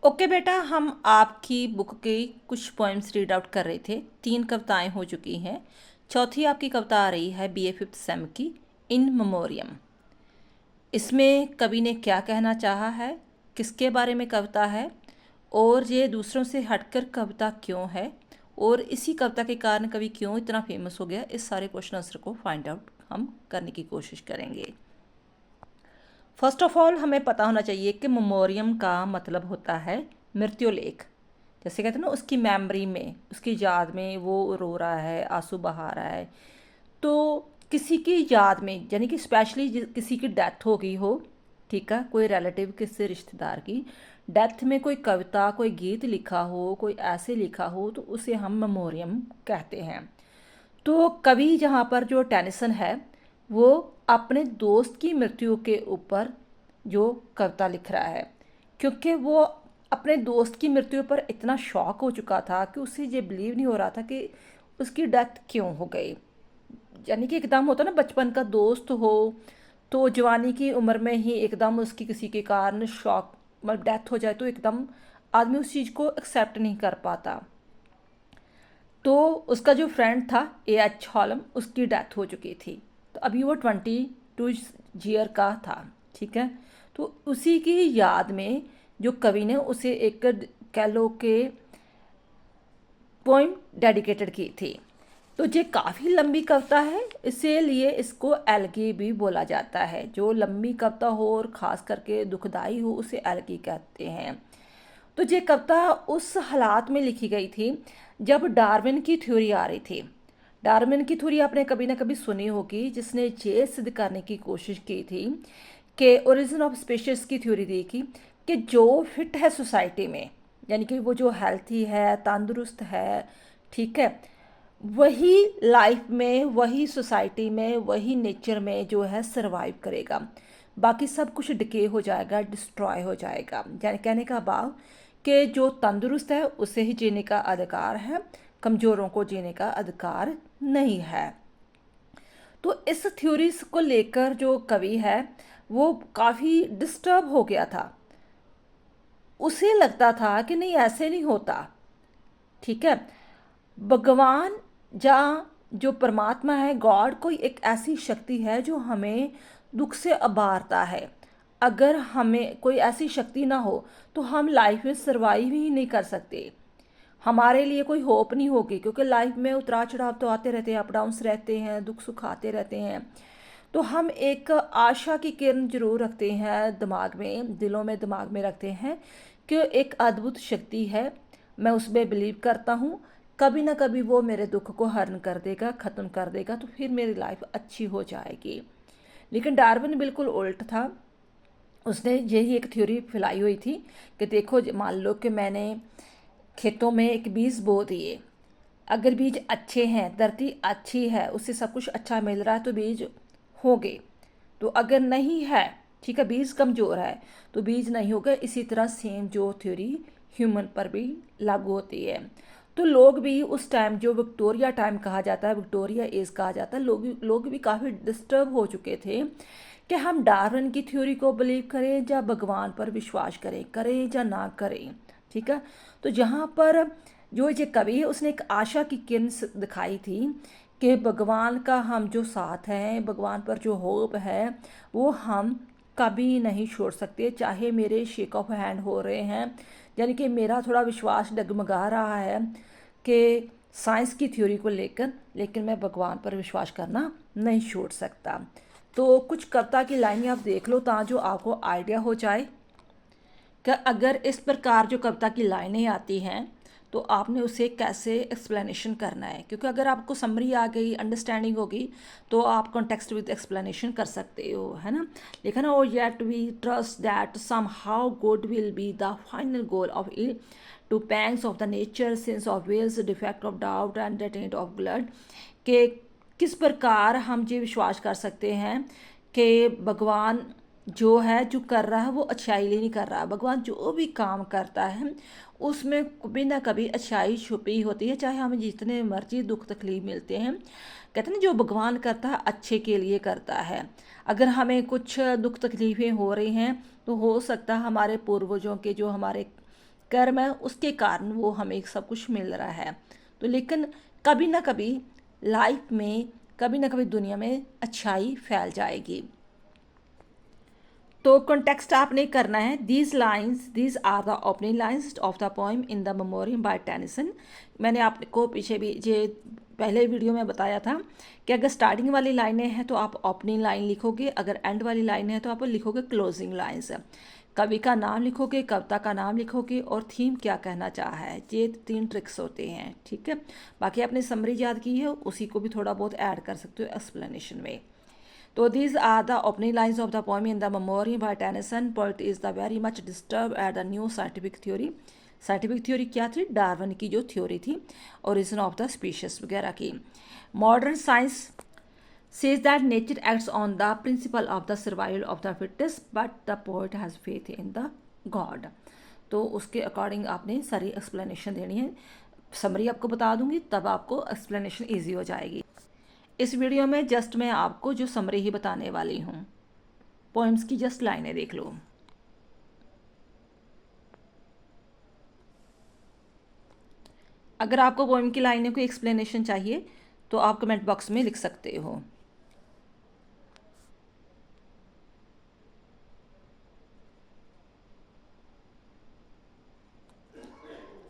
Okay बेटा, हम आपकी बुक की कुछ पोएम्स रीड आउट कर रहे थे। 3 कविताएं हो चुकी हैं। चौथी आपकी कविता आ रही है बीए फिफ्थ सेम की, इन मेमोरियम। इसमें कवि ने क्या कहना चाहा है, किसके बारे में कविता है, और ये दूसरों से हटकर कविता क्यों है, और इसी कविता के कारण कवि क्यों इतना फेमस हो गया, इस सारे क्वेश्चन आंसर को फाइंड आउट हम करने की कोशिश करेंगे। फर्स्ट ऑफ ऑल हमें पता होना चाहिए कि मेमोरियम का मतलब होता है मृत्यु लेख। जैसे कहते हैं ना, उसकी मेमोरी में, उसकी याद में वो रो रहा है, आंसू बहा रहा है। तो किसी की याद में, यानी कि स्पेशली किसी की डेथ हो गई हो, ठीक है, कोई रिलेटिव, किसी रिश्तेदार की डेथ में कोई कविता, कोई गीत लिखा हो, कोई ऐसे लिखा हो, तो उसे हम मेमोरियम कहते हैं। तो कवि जहाँ पर जो टेनिसन है, वो अपने दोस्त की मृत्यु के ऊपर जो कविता लिख रहा है, क्योंकि वो अपने दोस्त की मृत्यु पर इतना शॉक हो चुका था कि उसे ये बिलीव नहीं हो रहा था कि उसकी डेथ क्यों हो गई। यानी कि एकदम होता ना, बचपन का दोस्त हो तो जवानी की उम्र में ही एकदम उसकी किसी के कारण शॉक, मतलब डेथ हो जाए, तो एकदम आदमी उस चीज़ को एक्सेप्ट नहीं कर पाता। तो उसका जो फ्रेंड था एएच हॉलम, उसकी डेथ हो चुकी थी। तो अभी वो 22 ईयर का था, ठीक है। तो उसी की याद में जो कवि ने उसे एक, कह लो के, पोइम डेडिकेटेड की थी। तो ये काफ़ी लंबी कविता है, इसीलिए इसको एलगी भी बोला जाता है। जो लंबी कविता हो और ख़ास करके दुखदाई हो, उसे एलगी कहते हैं। तो ये कविता उस हालात में लिखी गई थी जब डार्विन की थ्योरी आ रही थी। डार्विन की थ्योरी आपने कभी ना कभी सुनी होगी, जिसने ये सिद्ध करने की कोशिश की थी कि ओरिजिन ऑफ स्पीशीज की थ्योरी दी कि जो फिट है सोसाइटी में, यानी कि वो जो हेल्थी है, तंदुरुस्त है, ठीक है, वही लाइफ में, वही सोसाइटी में, वही नेचर में जो है सरवाइव करेगा। बाकी सब कुछ डिके हो जाएगा, डिस्ट्रॉय हो जाएगा। यानी कहने का भाव कि जो तंदुरुस्त है उसे ही जीने का अधिकार है, कमज़ोरों को जीने का अधिकार नहीं है। तो इस थ्योरीज को लेकर जो कवि है वो काफ़ी डिस्टर्ब हो गया था। उसे लगता था कि नहीं, ऐसे नहीं होता, ठीक है। भगवान या जो परमात्मा है, गॉड, कोई एक ऐसी शक्ति है जो हमें दुख से उबारता है। अगर हमें कोई ऐसी शक्ति ना हो तो हम लाइफ में सरवाइव ही नहीं कर सकते। हमारे लिए कोई होप नहीं होगी, क्योंकि लाइफ में उतार चढ़ाव तो आते रहते हैं, अप डाउन्स रहते हैं, दुख सुख आते रहते हैं। तो हम एक आशा की किरण जरूर रखते हैं दिमाग में, दिलों में, दिमाग में रखते हैं कि एक अद्भुत शक्ति है, मैं उसमें बिलीव करता हूँ, कभी ना कभी वो मेरे दुख को हरण कर देगा, ख़त्म कर देगा, तो फिर मेरी लाइफ अच्छी हो जाएगी। लेकिन डार्विन बिल्कुल उल्ट था। उसने यही एक थ्योरी फैलाई हुई थी कि देखो, मान लो कि मैंने खेतों में एक बीज बो दिए, अगर बीज अच्छे हैं, धरती अच्छी है, उससे सब कुछ अच्छा मिल रहा है, तो बीज होंगे। तो अगर नहीं है, ठीक है, बीज कमज़ोर है, तो बीज नहीं होगा। इसी तरह सेम जो थ्योरी ह्यूमन पर भी लागू होती है। तो लोग भी उस टाइम, जो विक्टोरिया टाइम कहा जाता है, विक्टोरिया एज कहा जाता है, लोग भी काफ़ी डिस्टर्ब हो चुके थे कि हम डार्विन की थ्योरी को बिलीव करें या भगवान पर विश्वास करें, करें या ना करें, ठीक है। तो जहाँ पर जो ये कवि है, उसने एक आशा की किरण दिखाई थी कि भगवान का हम जो साथ हैं, भगवान पर जो होप है, वो हम कभी नहीं छोड़ सकते, चाहे मेरे शेक ऑफ हैंड हो रहे हैं। यानी कि मेरा थोड़ा विश्वास डगमगा रहा है कि साइंस की थ्योरी को लेकर, लेकिन मैं भगवान पर विश्वास करना नहीं छोड़ सकता। तो कुछ कविता की लाइनें आप देख लो, ताकि आपको आइडिया हो जाए कि अगर इस प्रकार जो कविता की लाइनें आती हैं तो आपने उसे कैसे एक्सप्लेनेशन करना है। क्योंकि अगर आपको समरी आ गई, अंडरस्टैंडिंग होगी, तो आप कॉन्टेक्स्ट विद एक्सप्लेनेशन कर सकते हो, है ना। लेकिन oh yet we trust that somehow good will be the final goal of ill to pangs of the nature sins of wills defect of doubt and the taint of blood. के किस प्रकार हम ये विश्वास कर सकते हैं कि भगवान जो है, जो कर रहा है, वो अच्छाई लिए नहीं कर रहा। भगवान जो भी काम करता है उसमें कभी ना कभी अच्छाई छुपी होती है, चाहे हमें जितने मर्जी दुख तकलीफ मिलते हैं। कहते हैं ना, जो भगवान करता है अच्छे के लिए करता है। अगर हमें कुछ दुख तकलीफ़ें हो रही हैं, तो हो सकता है हमारे पूर्वजों के, जो हमारे कर्म है उसके कारण वो हमें सब कुछ मिल रहा है। तो लेकिन कभी ना कभी लाइफ में, कभी ना कभी दुनिया में अच्छाई फैल जाएगी। तो कॉन्टेक्स्ट आपने करना है, these are the opening lines of the poem in the memoriam by Tennyson. मैंने आपको पीछे भी ये पहले वीडियो में बताया था कि अगर स्टार्टिंग वाली लाइनें हैं तो आप ओपनिंग लाइन लिखोगे, अगर एंड वाली लाइन है तो आप लिखोगे क्लोजिंग लाइन्स। कवि का नाम लिखोगे, कविता का नाम लिखोगे और थीम क्या कहना चाहा है। ये 3 ट्रिक्स होते हैं, ठीक है। बाकी आपने समरी याद की है, उसी को भी थोड़ा बहुत ऐड कर सकते हो एक्सप्लेनेशन में। तो these are the opening lines of the poem in the Memoriam by Tennyson. Poet is the very much disturbed at the new scientific theory. Scientific theory क्या थी? डार्विन की जो थ्योरी थी ओरिजिन ऑफ द स्पीशीज वगैरह की। Modern science says that nature acts on the principle of the survival of the fittest, but the poet has faith in the God. तो उसके according आपने सारी एक्सप्लेनेशन देनी है। समरी आपको बता दूंगी, तब आपको एक्सप्लेनेशन ईजी हो जाएगी। इस वीडियो में जस्ट मैं आपको जो समरी ही बताने वाली हूँ, पोएम्स की जस्ट लाइनें देख लो। अगर आपको पोएम की लाइनें को एक्सप्लेनेशन चाहिए तो आप कमेंट बॉक्स में लिख सकते हो।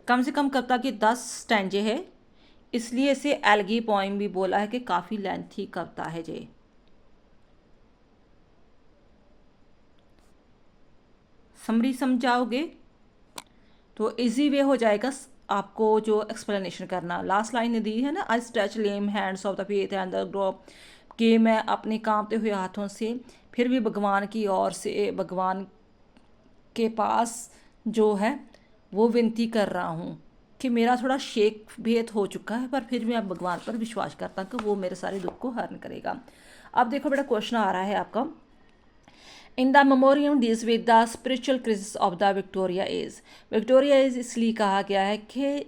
कम से कम कविता की 10 स्टैंजे है, इसलिए इसे एल्गी पोएम भी बोला है कि काफ़ी लेंथी कविता है ये। समरी समझाओगे तो इजी वे हो जाएगा आपको जो एक्सप्लेनेशन करना। लास्ट लाइन दी है ना, I stretch lame hands of the faith and the grope, कि मैं अपने कांपते हुए हाथों से फिर भी भगवान की ओर से, भगवान के पास जो है वो विनती कर रहा हूँ कि मेरा थोड़ा शेक भेद हो चुका है, पर फिर मैं भगवान पर विश्वास करता हूँ कि वो मेरे सारे दुख को हरण करेगा। अब देखो बेटा, क्वेश्चन आ रहा है आपका, in the memoriam deals with the spiritual crisis of the Victoria age. Victoria age इसलिए कहा गया है कि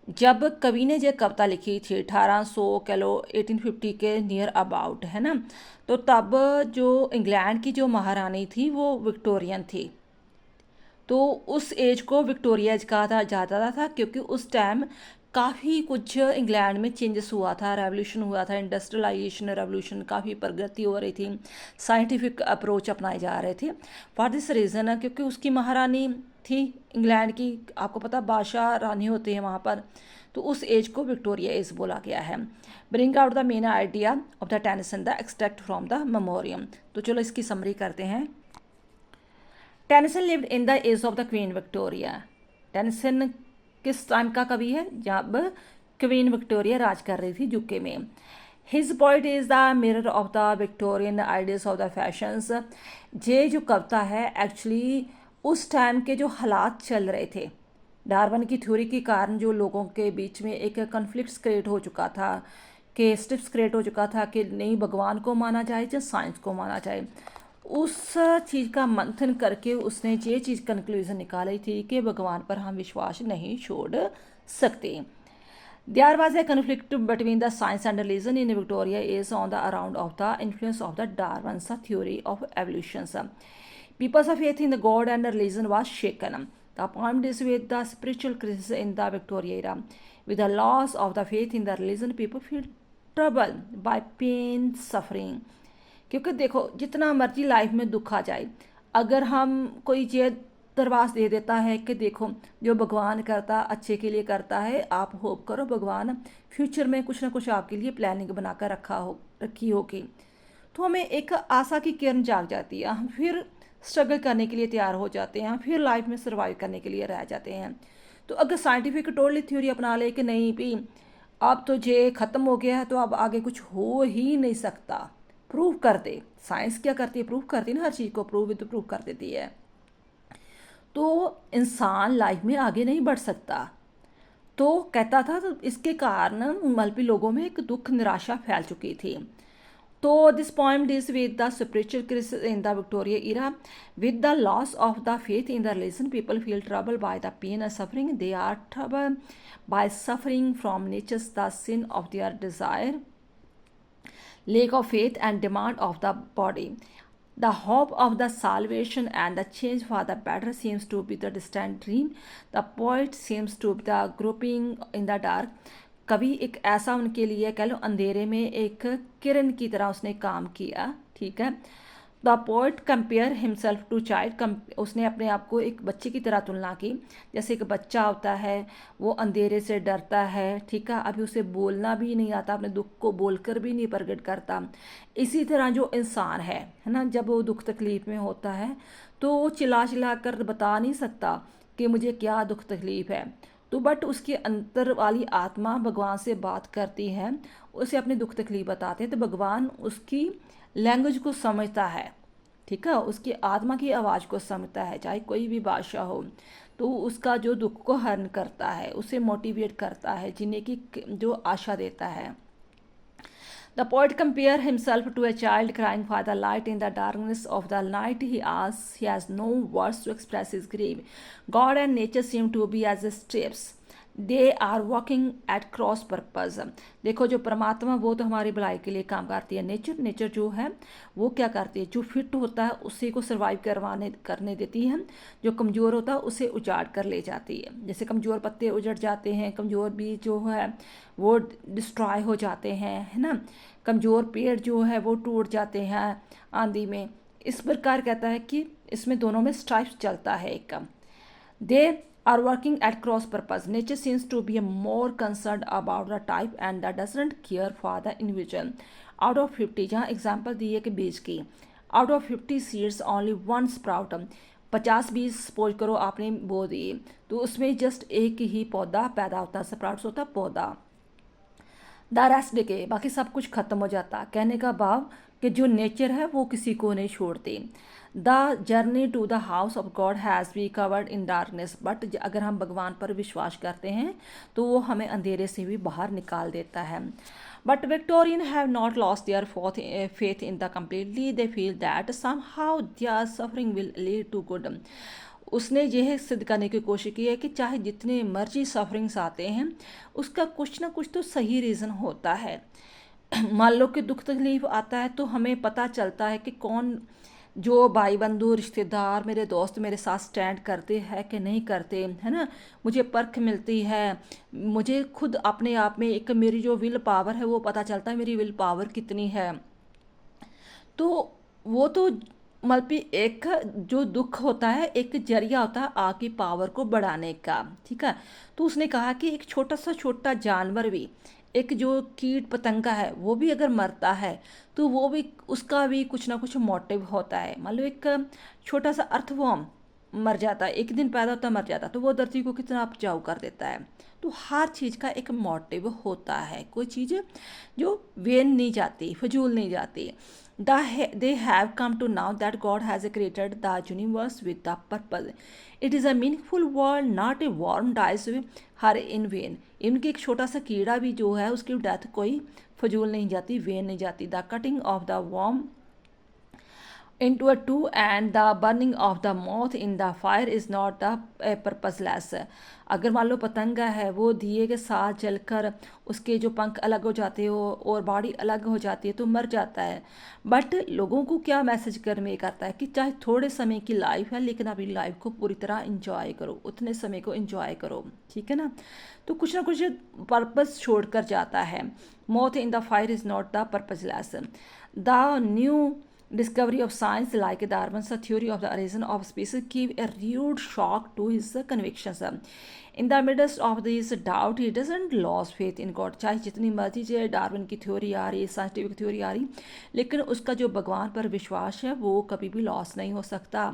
जब कवि ने ये कविता लिखी थी 1800 कलो 1850 के नियर अबाउट, है ना, तो तब जो इंग्लैंड की जो महारानी थी वो विक्टोरियन थी। तो उस एज को विक्टोरिया एज कहा था जाता था, क्योंकि उस टाइम काफ़ी कुछ इंग्लैंड में चेंजेस हुआ था, रेवोल्यूशन हुआ था, इंडस्ट्रियलाइजेशन रेवोल्यूशन, काफ़ी प्रगति हो रही थी, साइंटिफिक अप्रोच अपनाए जा रहे थे। फॉर दिस रीज़न, क्योंकि उसकी महारानी थी इंग्लैंड की, आपको पता बादशाह रानी होते हैं वहाँ पर, तो उस एज को विक्टोरिया एज बोला गया है। Bring out the main idea of the Tennyson the extract from the memoriam. तो चलो इसकी समरी करते हैं। Tennyson lived in the age of the Queen Victoria. Tennyson किस टाइम का कवि है? जब क्वीन विक्टोरिया राज कर रही थी यूके में। His poet is the mirror of the Victorian ideas of the fashions. ये जो कविता है एक्चुअली उस टाइम के जो हालात चल रहे थे, डार्विन की थ्योरी के कारण जो लोगों के बीच में एक कन्फ्लिक्ट्स क्रिएट हो चुका था, कि स्टिप्स क्रिएट हो चुका था कि नहीं भगवान को माना जाए या साइंस को माना जाए, उस चीज़ का मंथन करके उसने ये चीज़ कंक्लूजन निकाली थी कि भगवान पर हम विश्वास नहीं छोड़ सकते। There was a conflict between the science and religion in Victoria is on the around of the influence of the Darwin's theory of evolution. People's faith in the God and religion was shaken. The poem deals with the spiritual crisis in the Victoria era. With the loss of the faith in the religion, people feel troubled by pain, suffering. क्योंकि देखो, जितना मर्जी life में दुख आ जाए, अगर हम कोई चीज़ दरवाज़ दे देता है कि देखो जो भगवान करता अच्छे के लिए करता है, आप होप करो भगवान फ्यूचर में कुछ ना कुछ आपके लिए प्लानिंग बनाकर रखी होगी, तो हमें एक आशा की किरण जाग जाती है, हम फिर स्ट्रगल करने के लिए तैयार हो जाते हैं, फिर लाइफ में सर्वाइव करने के लिए रह जाते हैं। तो अगर साइंटिफिक टोटली थ्योरी अपना ले कि नहीं भी अब तो ये ख़त्म हो गया है तो अब आगे कुछ हो ही नहीं सकता, प्रूव कर दे। साइंस क्या करती है? प्रूव करती है ना, हर चीज़ को प्रूव विद प्रूव कर देती है। तो इंसान लाइफ में आगे नहीं बढ़ सकता। तो कहता था, तो इसके कारण मल्टी लोगों में एक दुख निराशा फैल चुकी थी। तो this poem deals with the spiritual crisis in the Victoria era. With the loss of the faith in the religion, people feel trouble by the pain and suffering. They are trouble by suffering from nature's the sin of their desire, lack of faith and demand of the body. The hope of the salvation and the change for the better seems to be the distant dream. The poet seems to be the groping in the dark. कवि एक ऐसा उनके लिए कह लो अंधेरे में एक किरण की तरह उसने काम किया, ठीक है। The poet compare himself to child, उसने अपने आप को एक बच्चे की तरह तुलना की। जैसे एक बच्चा होता है, वो अंधेरे से डरता है, ठीक है, अभी उसे बोलना भी नहीं आता, अपने दुख को बोलकर भी नहीं प्रकट करता। इसी तरह जो इंसान है ना, जब वो दुख तकलीफ में होता है तो वो चिल्ला चिल्ला कर बता नहीं सकता कि मुझे क्या दुख तकलीफ है। तो बट उसके अंतर वाली आत्मा भगवान से बात करती है, उसे अपनी दुख तकलीफ बताते हैं, तो भगवान उसकी लैंग्वेज को समझता है, ठीक है, उसकी आत्मा की आवाज़ को समझता है, चाहे कोई भी भाषा हो। तो उसका जो दुख को हरण करता है, उसे मोटिवेट करता है, जीने की जो आशा देता है। The poet compares himself to a child crying for the light in the darkness of the night. He has no words to express his grief. God and nature seem to be as steps. They are working at cross purpose. देखो जो परमात्मा वो तो हमारी भलाई के लिए काम करती है। नेचर जो है वो क्या करती है, जो फिट होता है उसी को सर्वाइव करने देती है, जो कमज़ोर होता है उसे उजाड़ कर ले जाती है। जैसे कमज़ोर पत्ते उजड़ जाते हैं, कमज़ोर बीज जो है वो डिस्ट्रॉय हो जाते हैं, है ना, कमज़ोर पेड़ जो है वो टूट जाते हैं आंधी में। इस प्रकार कहता है कि इसमें दोनों में स्ट्राइप्स चलता है एक का। दे are working at cross purpose. Nature seems to be more concerned about the type and that doesn't care for the individual. Out of 50, जहाँ एग्जाम्पल दी है कि बीज की, out of 50 seeds only one sprout, 50 बीज सपोज करो आपने बो दिए, तो उसमें जस्ट एक ही पौधा पैदा होता है, स्प्राउट्स होता है पौधा। द रेस्ट डे, बाकी सब कुछ खत्म हो जाता। कहने का भाव कि जो नेचर है वो किसी को नहीं छोड़ती। The journey to the house of God has be covered in darkness, but अगर हम भगवान पर विश्वास करते हैं तो वो हमें अंधेरे से भी बाहर निकाल देता है। But Victorian have not lost their faith in the completely, they feel that somehow their suffering will lead to good. उसने यह सिद्ध करने की कोशिश की है कि चाहे जितने मर्जी सफरिंग्स आते हैं उसका कुछ ना कुछ तो सही रीज़न होता है। मान लो कि दुख तकलीफ आता है तो हमें पता चलता है कि कौन जो भाई बंधु रिश्तेदार मेरे दोस्त मेरे साथ स्टैंड करते हैं कि नहीं करते, है ना, मुझे परख मिलती है, मुझे खुद अपने आप में एक मेरी जो विल पावर है वो पता चलता है मेरी विल पावर कितनी है। तो वो तो मतलब एक जो दुख होता है एक जरिया होता है आपकी पावर को बढ़ाने का, ठीक है। तो उसने कहा कि एक छोटा जानवर भी, एक जो कीट पतंगा है वो भी अगर मरता है तो वो भी उसका भी कुछ ना कुछ मोटिव होता है। मान लो एक छोटा सा अर्थवर्म मर जाता है, एक दिन पैदा होता मर जाता, तो वो धरती को कितना उपजाऊ कर देता है। तो हर चीज़ का एक मोटिव होता है, कोई चीज़ जो वेन नहीं जाती, फजूल नहीं जाती। They have come to know that God has created the universe with the purpose. It is a meaningful world, not a worm dies her in vain. इनके एक छोटा सा कीड़ा भी जो है उसकी डेथ कोई फजूल नहीं जाती, वेन नहीं जाती। The cutting of the worm into a two and the burning of the moth in the fire is not a purposeless। अगर मान लो पतंगा है वो दिए के साथ जलकर उसके जो पंख अलग हो जाते हो और बॉडी अलग हो जाती है तो मर जाता है। बट लोगों को क्या मैसेज करने करता है कि चाहे थोड़े समय की लाइफ है लेकिन अभी लाइफ को पूरी तरह इंजॉय करो, उतने समय को इंजॉय करो, ठीक है ना। तो कुछ ना कुछ पर्पस छोड़ कर जाता है। Moth in the fire is not the purposeless. The new discovery of science like Darwin's theory of the origin of species gave a rude shock to his convictions. In the midst of this doubt he doesn't lose faith in God। चाहे जितनी मर्जी जो Darwin की theory आ रही, scientific theory आ रही, लेकिन उसका जो भगवान पर विश्वास है वो कभी भी लॉस नहीं हो सकता।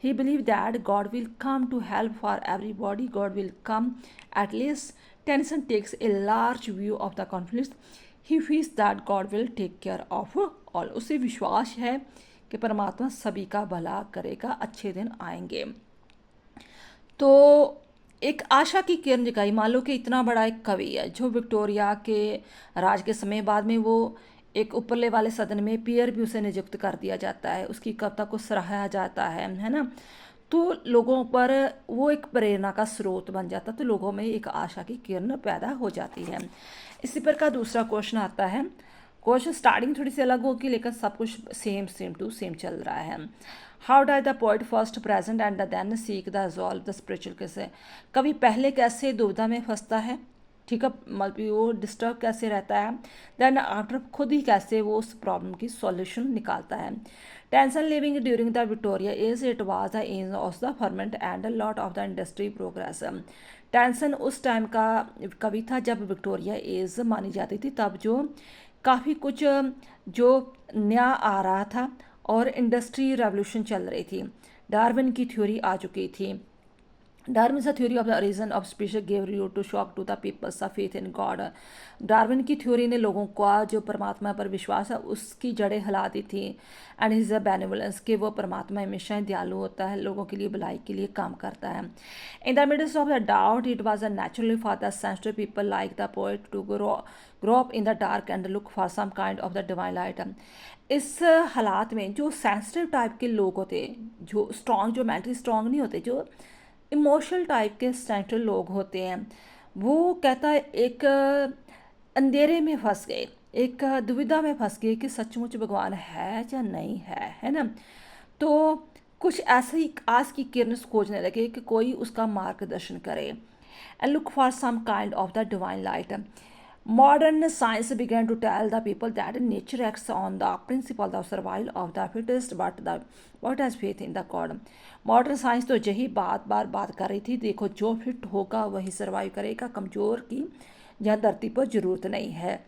He believed that God will come to help for everybody, God will come at least। Tennyson takes a large view of the conflict। He feels that God will take care of all। उसे विश्वास है कि परमात्मा सभी का भला करेगा, अच्छे दिन आएंगे। तो एक आशा की किरण जगाई। मान लो कि इतना बड़ा एक कवि है जो विक्टोरिया के राज के समय बाद में वो एक ऊपरले वाले सदन में पीयर भी उसे नियुक्त कर दिया जाता है, उसकी कविता को सराहा जाता है ना। तो लोगों पर वो एक प्रेरणा का स्रोत बन जाता, तो लोगों में एक आशा की किरण पैदा हो जाती है। इसी पर का दूसरा क्वेश्चन आता है। क्वेश्चन स्टार्टिंग थोड़ी सी अलग होगी लेकिन सब कुछ सेम टू सेम चल रहा है। How does the poet first present and then seek the resolve the spiritual, कैसे कवि पहले कैसे दुविधा में फंसता है, ठीक है, मतलब वो डिस्टर्ब कैसे रहता है, देन आफ्टर खुद ही कैसे वो उस प्रॉब्लम की सॉल्यूशन निकालता है। Tennyson living during the Victoria age it was the age of the ferment and lot of the industry progress. Tennyson उस टाइम का कवि था जब विक्टोरिया एज मानी जाती थी, तब जो काफ़ी कुछ जो नया आ रहा था और इंडस्ट्री रेवोल्यूशन चल रही थी, डार्विन की थ्योरी आ चुकी थी। Darwin the theory of the origin of species give rude shock to the peoples of faith in God. Darwin की थ्योरी ने लोगों का जो परमात्मा पर विश्वास है उसकी जड़ें हिला दी थी। एंड हिज अ बेनिवलेंस, कि वो परमात्मा हमेशा दयालु होता है, लोगों के लिए भलाई के लिए काम करता है। In the midst of the doubt it was a naturally for the sensitive people like the poet to grow up in the dark and look for some kind of the divine light. इस हालात में जो sensitive type के लोग होते, जो strong, जो mentally strong नहीं होते, जो इमोशनल टाइप के सेंसिटिव लोग होते हैं, वो कहता है एक अंधेरे में फंस गए, एक दुविधा में फंस गए कि सचमुच भगवान है या नहीं है ना। तो कुछ ऐसे ही आस की किरण खोजने लगे कि कोई उसका मार्गदर्शन करे। And look for some kind of the divine light. Modern science began to tell the people that nature acts on the principle of survival of the fittest, but the what has faith in the God। Modern science तो यही बात कर रही थी, देखो जो fit होगा वही सर्वाइव करेगा, कमज़ोर की यहाँ धरती पर ज़रूरत नहीं है।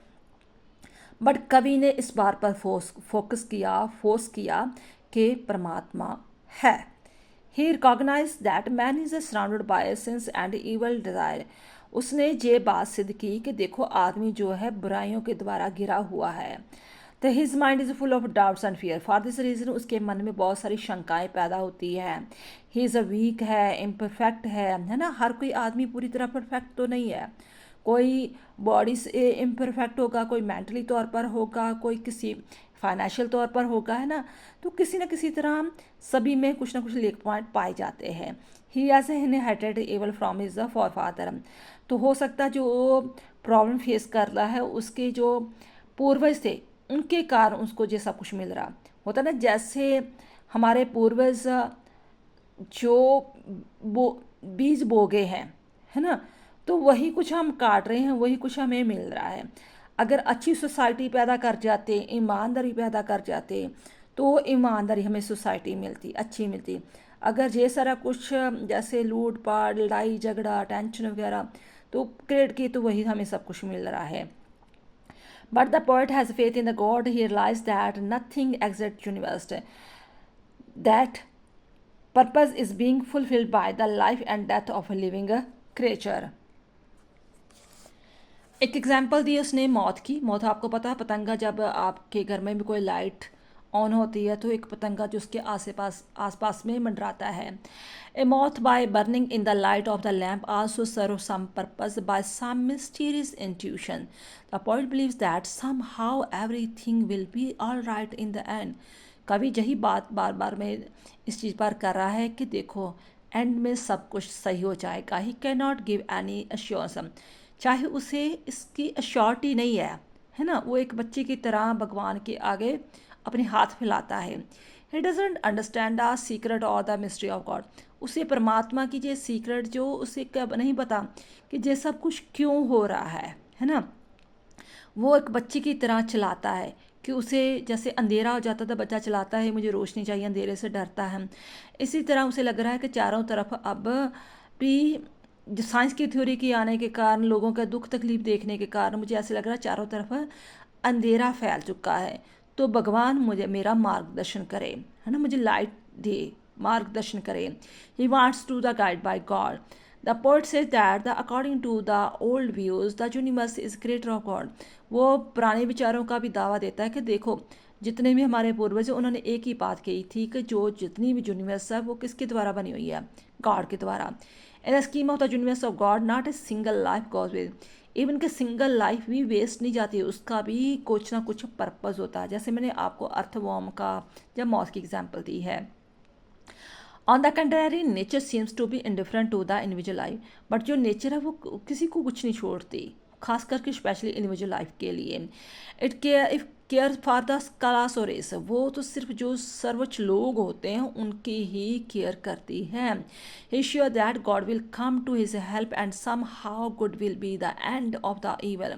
बट कवि ने इस बार पर फोर्स किया कि परमात्मा है। He recognise that man is surrounded by sins and evil desire. उसने ये बात सिद्ध की कि देखो आदमी जो है बुराइयों के द्वारा घिरा हुआ है। तो his mind is full of doubts and fear, for this reason उसके मन में बहुत सारी शंकाएं पैदा होती है। ही इज़ अ वीक है, इम्परफेक्ट है ना। हर कोई आदमी पूरी तरह परफेक्ट तो नहीं है, कोई बॉडी से इम्परफेक्ट होगा, कोई मेंटली तौर पर होगा, कोई किसी फाइनेंशियल तौर पर होगा, है ना। तो किसी न किसी तरह सभी में कुछ ना कुछ लेक पॉइंट पाए जाते हैं। He has inherited evil from his forefather. तो हो सकता है जो प्रॉब्लम फेस कर रहा है उसके जो पूर्वज थे उनके कारण उसको ये सब कुछ मिल रहा होता ना। जैसे हमारे पूर्वज जो बीज बोगे हैं, है ना, तो वही कुछ हम काट रहे हैं, वही कुछ हमें मिल रहा है। अगर अच्छी सोसाइटी पैदा कर जाते, ईमानदारी पैदा कर जाते, तो ईमानदारी हमें सोसाइटी मिलती, अच्छी मिलती। अगर ये सारा कुछ जैसे लूट पाट, लड़ाई झगड़ा, टेंशन वगैरह तो क्रिएट की, तो वही हमें सब कुछ मिल रहा है। But the poet has faith in the God, he realize that nothing exist universe, that purpose is being fulfilled by the life and death of a living creature. एक एग्जाम्पल दी उसने मौत की। मौत आपको पता है, पतंगा जब आपके घर में भी कोई लाइट ऑन होती है तो एक पतंगा जो उसके आसपास में मंडराता है। A moth by burning in the light of the lamp also serve some purpose by some mysterious intuition. The poet believes that somehow everything will be all right in the end. कवि यही बात बार बार में इस चीज़ पर कर रहा है कि देखो एंड में सब कुछ सही हो जाएगा। He can not give any assurance, चाहे उसे इसकी अश्योरिटी नहीं है ना। वो एक बच्चे की तरह भगवान के आगे अपने हाथ फैलाता है। He doesn't understand the secret और द मिस्ट्री ऑफ गॉड। उसे परमात्मा की ये सीक्रेट जो उसे कब नहीं पता कि ये सब कुछ क्यों हो रहा है ना। वो एक बच्चे की तरह चलाता है कि उसे जैसे अंधेरा हो जाता था, बच्चा चलाता है मुझे रोशनी चाहिए, अंधेरे से डरता है। इसी तरह उसे लग रहा है कि चारों तरफ अब भी जो साइंस की थ्योरी के आने के कारण, लोगों का दुख तकलीफ देखने के कारण मुझे ऐसे लग रहा है चारों तरफ अंधेरा फैल चुका है। तो भगवान मुझे मेरा मार्गदर्शन करे, है ना, मुझे लाइट दे, मार्गदर्शन करे। He wants to the guide by God. The poet says that the according to the old views the universe is creator of God. वो पुराने विचारों का भी दावा देता है कि देखो जितने भी हमारे पूर्वज हैं उन्होंने एक ही बात कही थी कि जो जितनी भी यूनिवर्स है वो किसके द्वारा बनी हुई है, गॉड के द्वारा। In the scheme of the universe of God not a single life goes with. Even के सिंगल लाइफ भी वेस्ट नहीं जाती, उसका भी कुछ ना कुछ पर्पज़ होता है। जैसे मैंने आपको अर्थवॉर्म का या मॉस की एग्जाम्पल दी है। On the contrary nature seems to be indifferent to the individual life. But जो नेचर है वो किसी को कुछ नहीं छोड़ती, खास करके स्पेशली इंडिविजुअल लाइफ के लिए। केयर फॉर द क्लास और रेस, वो तो सिर्फ जो सर्वोच्च लोग होते हैं उनकी ही केयर करती है। He sure that God will come to his help and somehow good will be the end of the evil.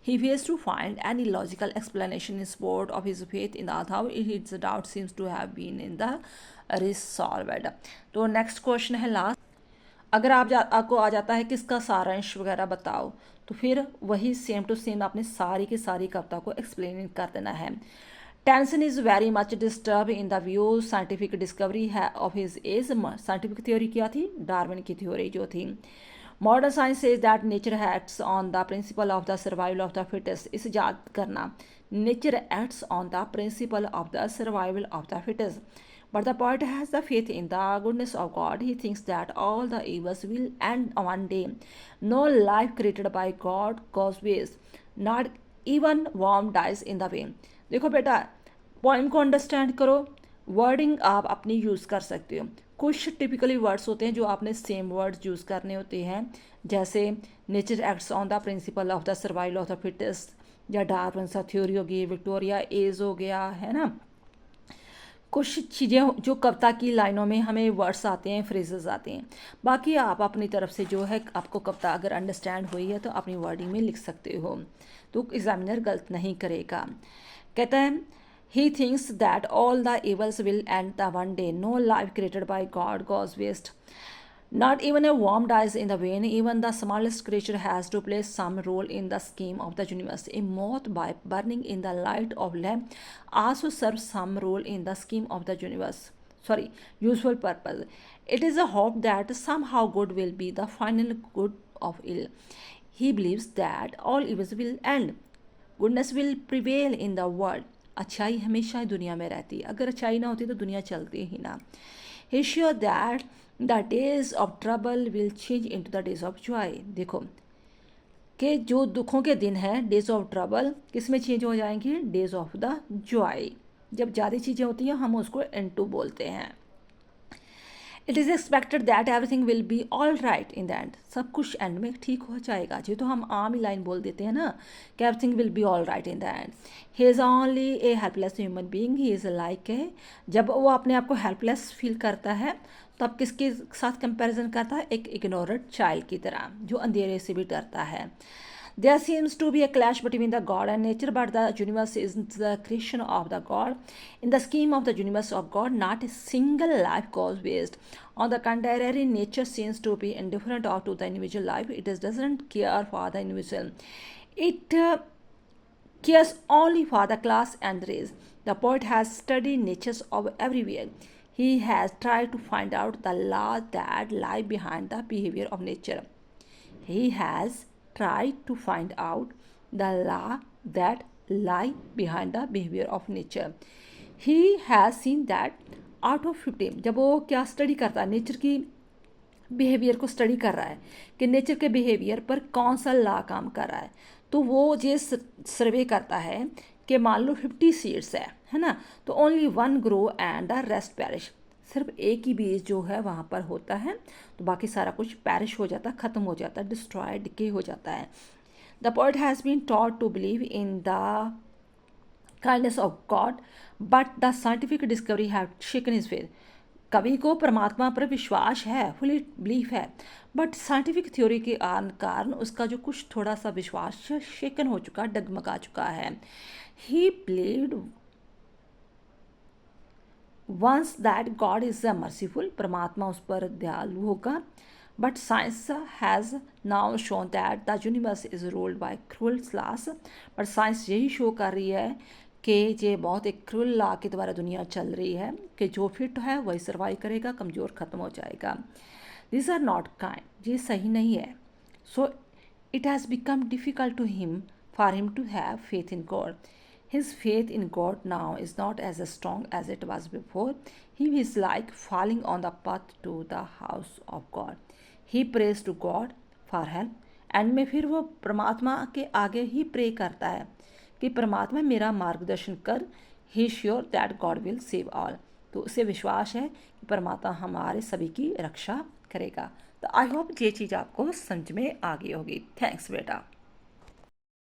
He fails to find any logical explanation in support of his faith in the other. His doubt seems to have been in the resolved. तो next question है last. अगर आपको आ जाता है कि इसका सारांश वगैरह बताओ, तो फिर वही सेम टू सेम आपने सारी की सारी कविता को एक्सप्लेन कर देना है। Tension is very much disturb in the view scientific discovery है of his age. Scientific theory क्या थी? डार्विन की थ्योरी जो थी। Modern science says that nature acts on the principle of the survival of the fittest. इसे याद करना, nature acts on the principle of the survival of the fittest. But the poet has the faith in the goodness of God. He thinks that all the evils will end one day. No life created by God goes waste. Not even worm dies in the way. देखो बेटा, point को understand करो, wording आप अपनी use कर सकते हो। कुछ टिपिकली वर्ड्स होते हैं जो आपने सेम वर्ड्स यूज़ करने होते हैं, जैसे nature acts on the principle of the survival of the fittest, या डार्विन सा थ्योरी होगी, विक्टोरिया एज हो गया, है ना। कुछ चीज़ें जो कविता की लाइनों में हमें वर्ड्स आते हैं, फ्रेजेस आते हैं। बाकी आप अपनी तरफ से जो है, आपको कविता अगर अंडरस्टैंड हुई है तो अपनी वर्डिंग में लिख सकते हो, तो एग्जामिनर गलत नहीं करेगा। कहता है he thinks that all the evils will end the one day, no life created by God goes waste. Not even a worm dies in the vein. Even the smallest creature has to play some role in the scheme of the universe. A moth, by burning in the light of lamp, also serves some role in the scheme of the universe. Useful purpose. It is a hope that somehow good will be the final good of ill. He believes that all evils will end. Goodness will prevail in the world. अच्छाई हमेशा दुनिया में रहती है, अगर अच्छाई ना होती तो दुनिया चलती ही ना। He is sure that the days of trouble will change into the days of joy. देखो कि जो दुखों के दिन हैं, डेज ऑफ ट्रबल किस में चेंज हो जाएंगे? Days of the Joy. जब ज़्यादा चीज़ें होती हैं हम उसको इनटू बोलते हैं। It is expected that everything will be all right in the and. सब कुछ एंड में ठीक हो जाएगा। जी तो हम आम ही लाइन बोल देते हैं ना कि everything will be all right in the and. He is only A helpless human being. He is like a, जब वो अपने आप को हेल्पलेस फील करता है तो अब किसके साथ कंपैरिजन करता है? एक इग्नोरेंट चाइल्ड की तरह जो अंधेरे से भी डरता है। There seems to be a clash between the God and nature, but the universe is the creation of the God. In the scheme of the universe of God, not a single life goes waste. On the contrary, nature seems to be indifferent to the individual life. It doesn't care for the individual. It cares only for the class and the race. The poet has studied natures of everywhere. He has tried to find out the laws that lie behind the behavior of nature. He has tried to find out the law that lie behind the behavior of nature. He has seen that out of 50, जब वो क्या study करता है, nature की behaviour को study कर रहा है कि नेचर के बिहेवियर पर कौन सा लॉ काम कर रहा है, तो वो ये सर्वे करता है कि मान लो 50 सीड्स है ना, तो only 1 grow and the rest perish. सिर्फ एक ही बीज जो है वहाँ पर होता है, तो बाकी सारा कुछ पैरिश हो जाता है, ख़त्म हो जाता है, डिस्ट्रॉय, डिके हो जाता है। The poet has been taught to believe in the kindness of God, but the scientific discovery have shaken his faith. कवि को परमात्मा पर विश्वास है, फुली बिलीफ है, बट साइंटिफिक थ्योरी के कारण उसका जो कुछ थोड़ा सा विश्वास शेकन हो चुका, डगमगा चुका है। ही believed once that God is merciful, परमात्मा उस पर दयालु होगा, but science has now shown that the universe is ruled by cruel laws. but science यही शो कर रही है कि ये बहुत एक क्रूल लॉ के द्वारा दुनिया चल रही है कि जो फिट है वही सर्वाइव करेगा, कमज़ोर ख़त्म हो जाएगा। These are not kind, ये सही नहीं है। So it has become difficult to him for him to have faith in God. His faith in God now is not as strong as it was before. He is like falling on the path to the house of God. He prays to God for help. And में फिर वो परमात्मा के आगे ही pray करता है कि परमात्मा मेरा मार्गदर्शन कर। He is sure that God will save all. तो उसे विश्वास है कि परमात्मा हमारे सभी की रक्षा करेगा। तो आई होप ये चीज़ आपको समझ में आ गई होगी। थैंक्स बेटा।